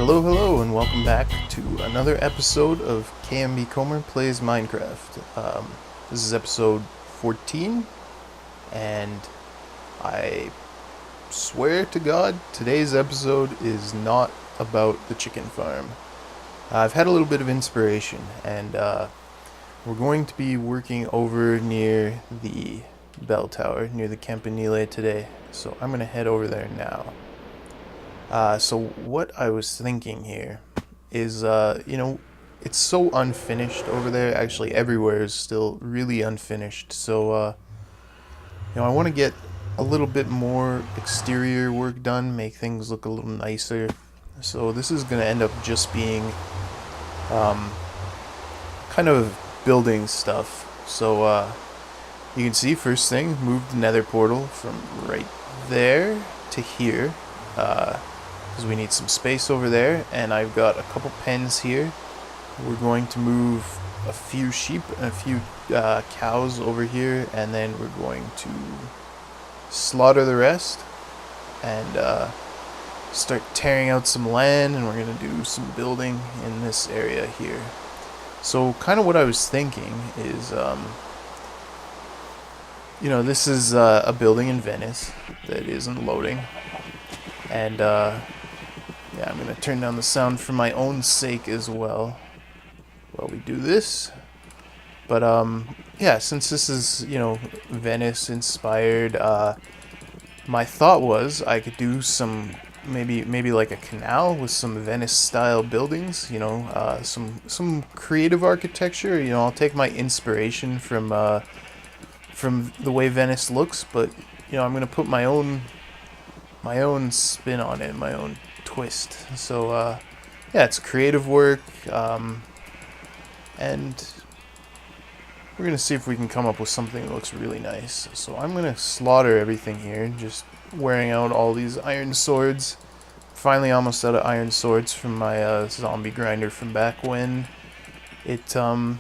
Hello, and welcome back to another episode of KMBKomhyr Plays Minecraft. This is episode 14, and I swear to God, today's episode is not about the chicken farm. I've had a little bit of inspiration, and we're going to be working over near the bell tower, near the Campanile today, so I'm going to head over there now. So what I was thinking here is, it's so unfinished over there. Actually, everywhere is still really unfinished. So, I want to get a little bit more exterior work done, make things look a little nicer. So this is going to end up just being kind of building stuff. So you can see, first thing, move the nether portal from right there to here. Because we need some space over there, and I've got a couple pens here. We're going to move a few sheep and a few cows over here, and then we're going to slaughter the rest and start tearing out some land, and we're going to do some building in this area here. So kind of what I was thinking is, this is a building in Venice that isn't loading, and yeah, I'm going to turn down the sound for my own sake as well while we do this. But, yeah, since this is, Venice inspired, my thought was I could do some, maybe like a canal with some Venice-style buildings, some creative architecture. I'll take my inspiration from the way Venice looks, but, I'm going to put my own spin on it, my own twist. So yeah, it's creative work, and we're gonna see if we can come up with something that looks really nice. So I'm gonna slaughter everything here, just wearing out all these iron swords. Finally almost out of iron swords from my zombie grinder from back when it the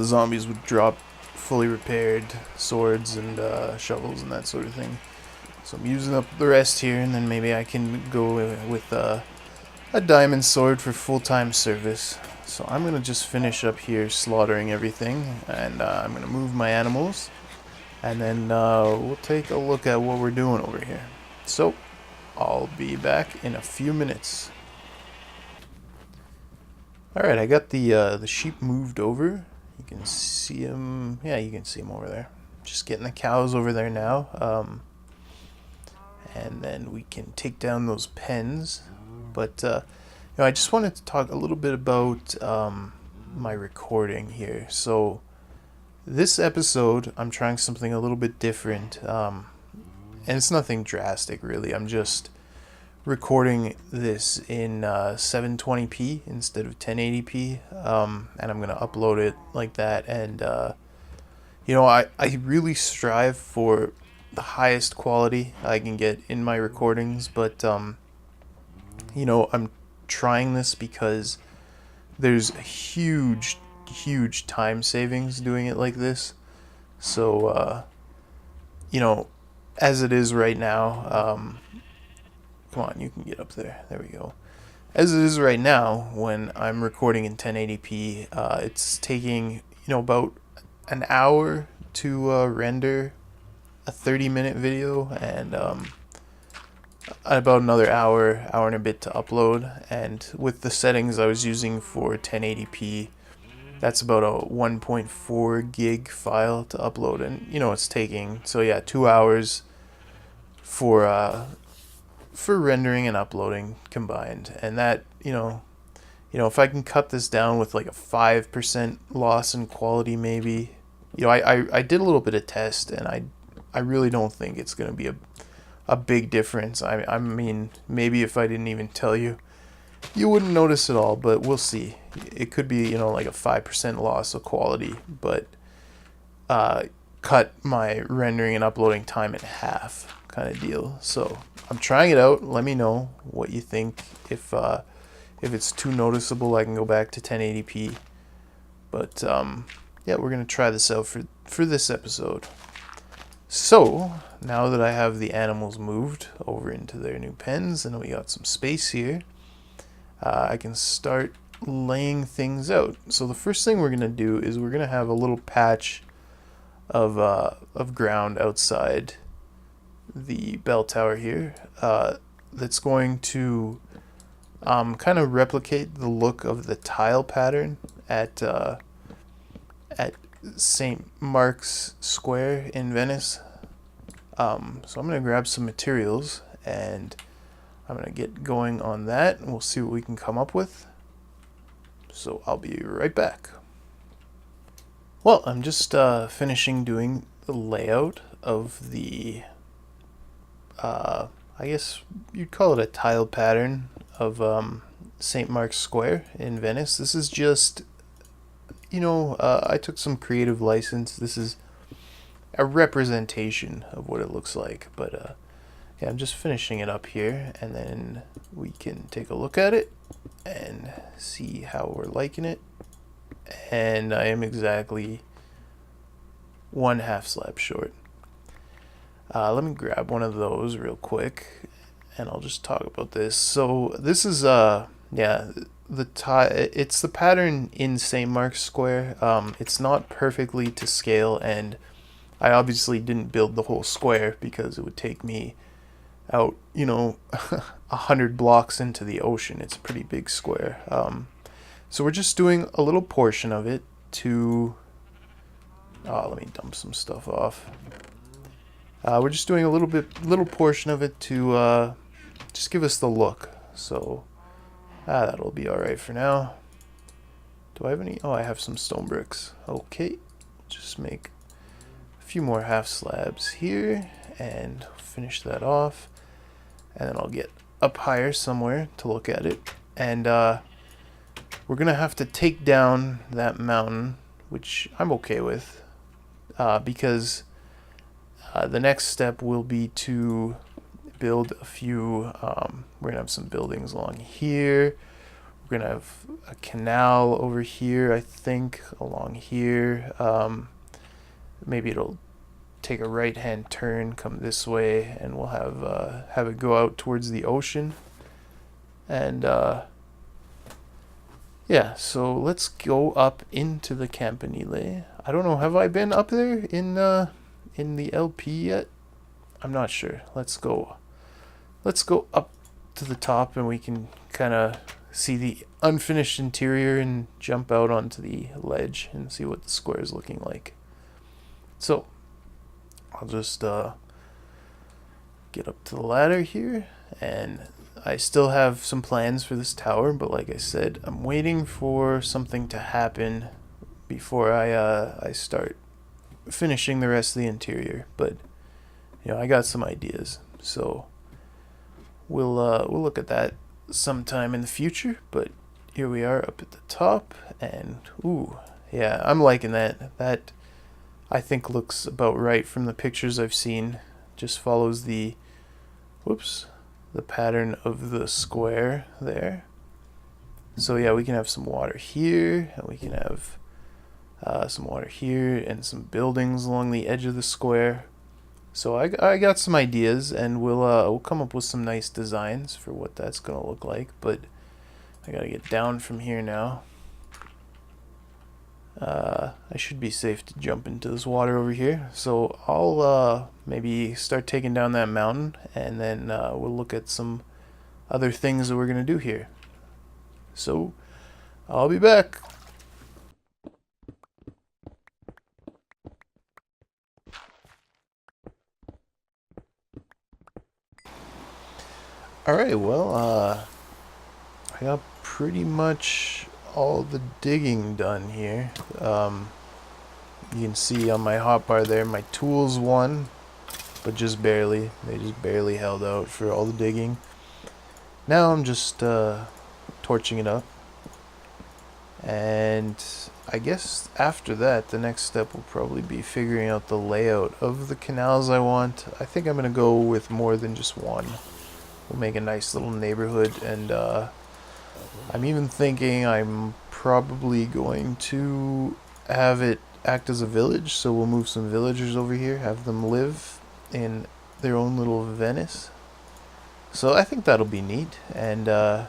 zombies would drop fully repaired swords and shovels and that sort of thing. So I'm using up the rest here, and then maybe I can go with a diamond sword for full-time service. So I'm going to just finish up here slaughtering everything, and I'm going to move my animals, and then we'll take a look at what we're doing over here. So I'll be back in a few minutes. Alright, I got the sheep moved over. You can see them. Yeah, you can see them over there. Just getting the cows over there now. And then we can take down those pens. But I just wanted to talk a little bit about my recording here. So this episode, I'm trying something a little bit different, and it's nothing drastic really. I'm just recording this in 720p instead of 1080p, and I'm gonna upload it like that. And I really strive for the highest quality I can get in my recordings, but I'm trying this because there's huge time savings doing it like this. So as it is right now, come on, you can get up there, we go. As it is right now, when I'm recording in 1080p, it's taking about an hour to render a 30-minute video, and about another hour and a bit to upload. And with the settings I was using for 1080p, that's about a 1.4 gig file to upload, and it's taking, so yeah, 2 hours for rendering and uploading combined. And that if I can cut this down with like a 5% loss in quality, maybe. I did a little bit of test, and I really don't think it's going to be a big difference. I mean, maybe if I didn't even tell you, you wouldn't notice at all, but we'll see. It could be, like a 5% loss of quality, but cut my rendering and uploading time in half kind of deal. So I'm trying it out. Let me know what you think. If it's too noticeable, I can go back to 1080p. But yeah, we're going to try this out for this episode. So, now that I have the animals moved over into their new pens and we got some space here, I can start laying things out. So the first thing we're going to do is we're going to have a little patch of ground outside the bell tower here that's going to kind of replicate the look of the tile pattern at St. Mark's Square in Venice. So I'm going to grab some materials and I'm going to get going on that, and we'll see what we can come up with. So I'll be right back. Well, I'm just finishing doing the layout of the, I guess you'd call it a tile pattern of St. Mark's Square in Venice. This is just, I took some creative license. This is a representation of what it looks like, but yeah, I'm just finishing it up here, and then we can take a look at it and see how we're liking it. And I am exactly 1/2 slab short. Let me grab one of those real quick and I'll just talk about this. So this is it's the pattern in St. Mark's Square. It's not perfectly to scale, and I obviously didn't build the whole square because it would take me out 100 blocks into the ocean. It's a pretty big square. So we're just doing a little portion of it to let me dump some stuff off. We're just doing a little portion of it to just give us the look. So that'll be alright for now. Do I have any? Oh, I have some stone bricks. Okay, just make a few more half slabs here and finish that off, and then I'll get up higher somewhere to look at it. And we're gonna have to take down that mountain, which I'm okay with, because the next step will be to build a few, we're gonna have some buildings along here. We're gonna have a canal over here, I think, along here. Maybe it'll take a right-hand turn, come this way, and we'll have it go out towards the ocean. And yeah, so let's go up into the Campanile. I don't know, have I been up there in the LP yet? I'm not sure. Let's go up to the top and we can kind of see the unfinished interior and jump out onto the ledge and see what the square is looking like. So I'll just get up to the ladder here, and I still have some plans for this tower, but like I said, I'm waiting for something to happen before I start finishing the rest of the interior. But I got some ideas, so we'll look at that sometime in the future. But here we are up at the top, and ooh, yeah, I'm liking that. That I think looks about right from the pictures I've seen. Just follows the pattern of the square there. So yeah, we can have some water here, and we can have some water here, and some buildings along the edge of the square. So I got some ideas, and we'll come up with some nice designs for what that's gonna look like. But I gotta get down from here now. I should be safe to jump into this water over here. So I'll maybe start taking down that mountain, and then we'll look at some other things that we're gonna do here. So I'll be back. Alright, well, I got pretty much all the digging done here. You can see on my hotbar there, my tools won, but just barely. They just barely held out for all the digging. Now I'm just torching it up. And I guess after that, the next step will probably be figuring out the layout of the canals I want. I think I'm going to go with more than just one. We'll make a nice little neighborhood, and I'm even thinking I'm probably going to have it act as a village, so we'll move some villagers over here, have them live in their own little Venice. So I think that'll be neat, and yeah,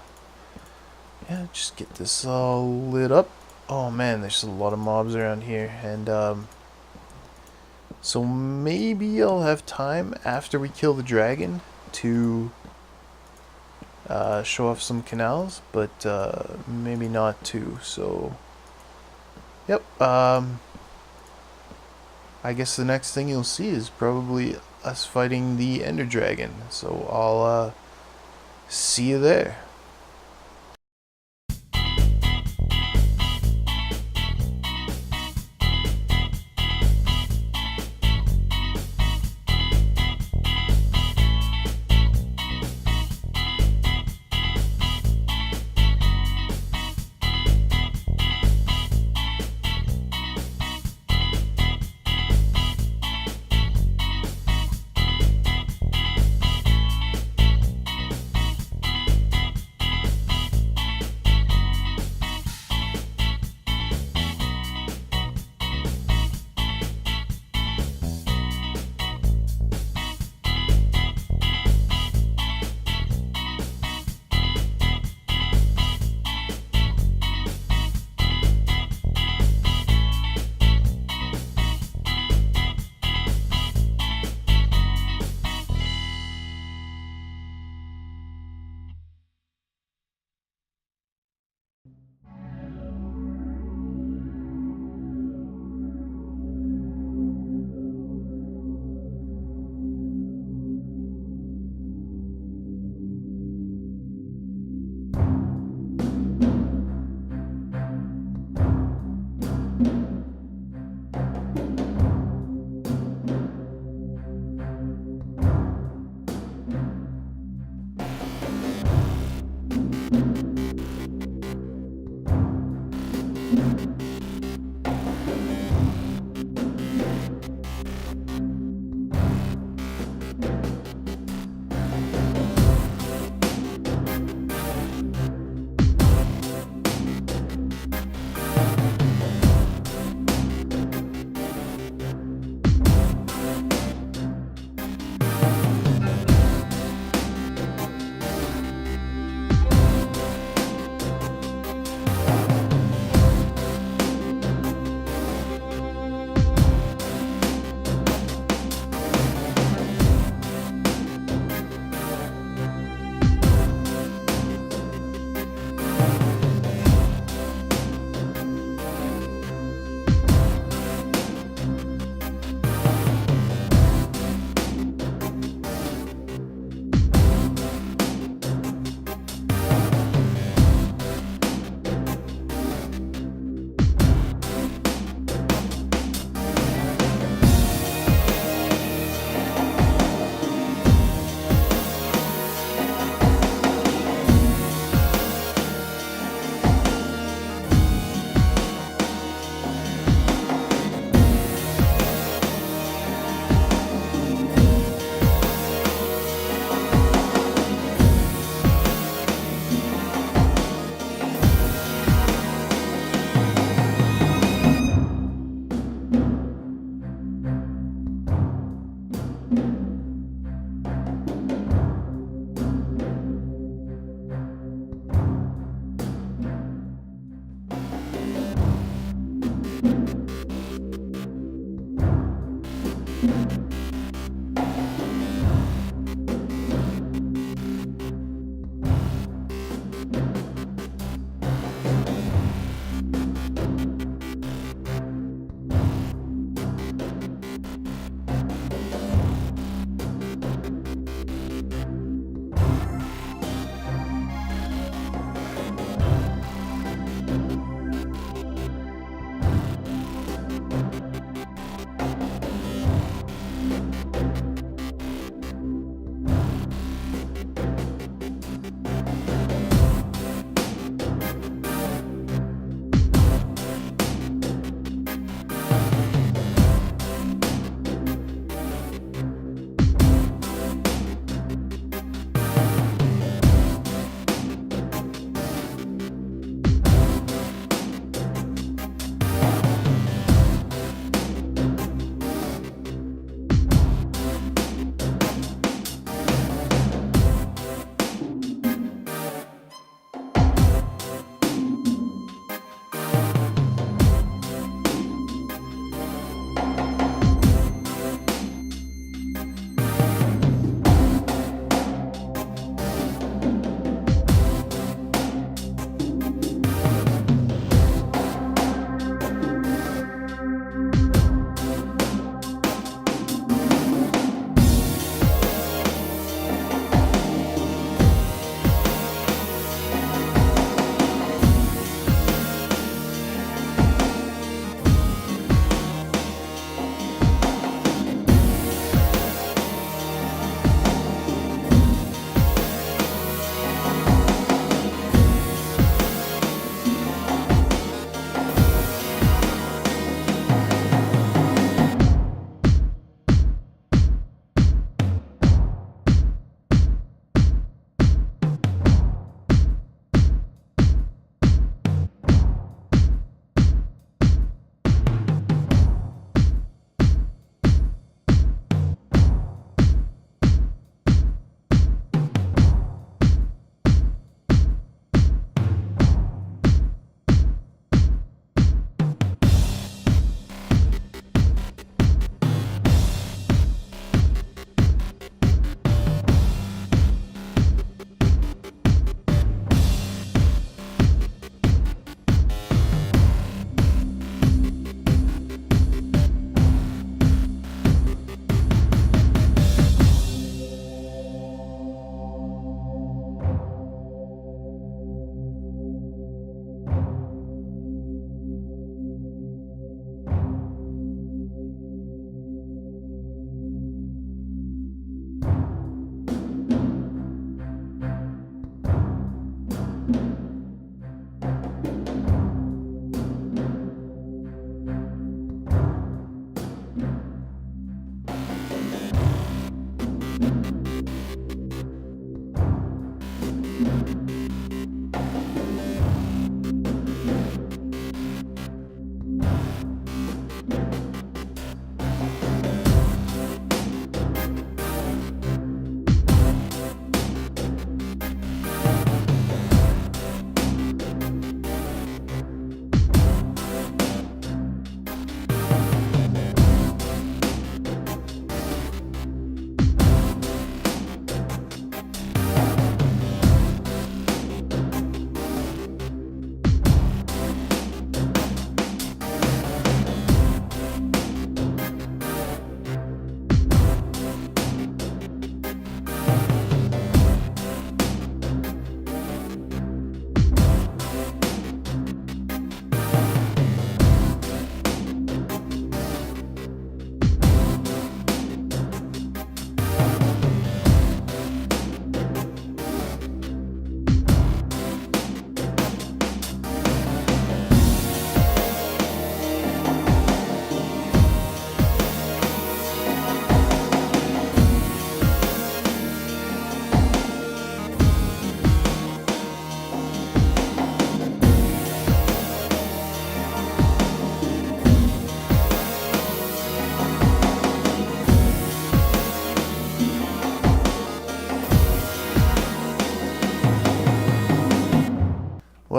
just get this all lit up. Oh man, there's a lot of mobs around here, and so maybe I'll have time after we kill the dragon to show off some canals, but maybe not too. So, yep. I guess the next thing you'll see is probably us fighting the Ender Dragon. So I'll see you there.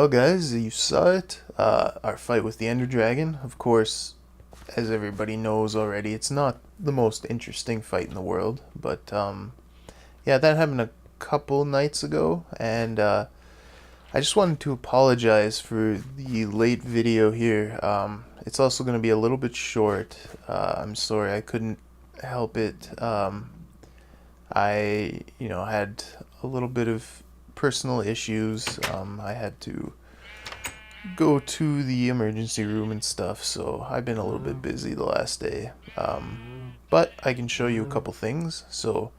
Well, guys, you saw it. Our fight with the Ender Dragon. Of course, as everybody knows already, it's not the most interesting fight in the world. But, yeah, that happened a couple nights ago. And I just wanted to apologize for the late video here. It's also going to be a little bit short. I'm sorry, I couldn't help it. I, had a little bit of personal issues. I had to go to the emergency room and stuff, so I've been a little bit busy the last day. But I can show you a couple things. So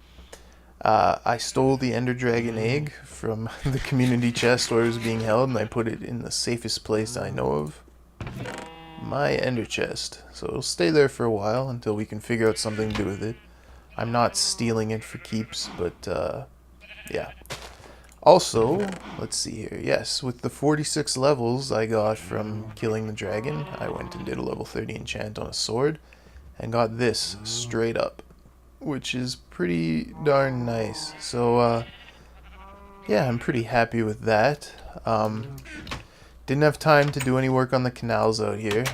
I stole the Ender Dragon egg from the community chest where it was being held, and I put it in the safest place I know of, my Ender chest. So it'll stay there for a while until we can figure out something to do with it. I'm not stealing it for keeps, but yeah. Also, let's see here. Yes, with the 46 levels I got from killing the dragon, I went and did a level 30 enchant on a sword and got this straight up, which is pretty darn nice. So, yeah, I'm pretty happy with that. Didn't have time to do any work on the canals out here,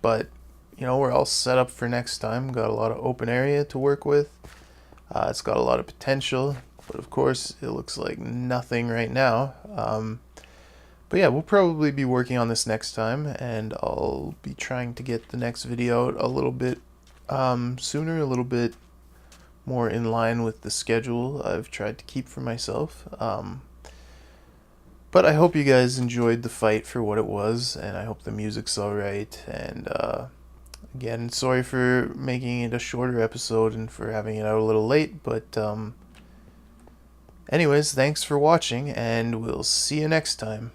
but, we're all set up for next time. Got a lot of open area to work with. It's got a lot of potential. But of course, it looks like nothing right now. But yeah, we'll probably be working on this next time, and I'll be trying to get the next video out a little bit sooner, a little bit more in line with the schedule I've tried to keep for myself. But I hope you guys enjoyed the fight for what it was, and I hope the music's alright. And again, sorry for making it a shorter episode and for having it out a little late, but anyways, thanks for watching, and we'll see you next time.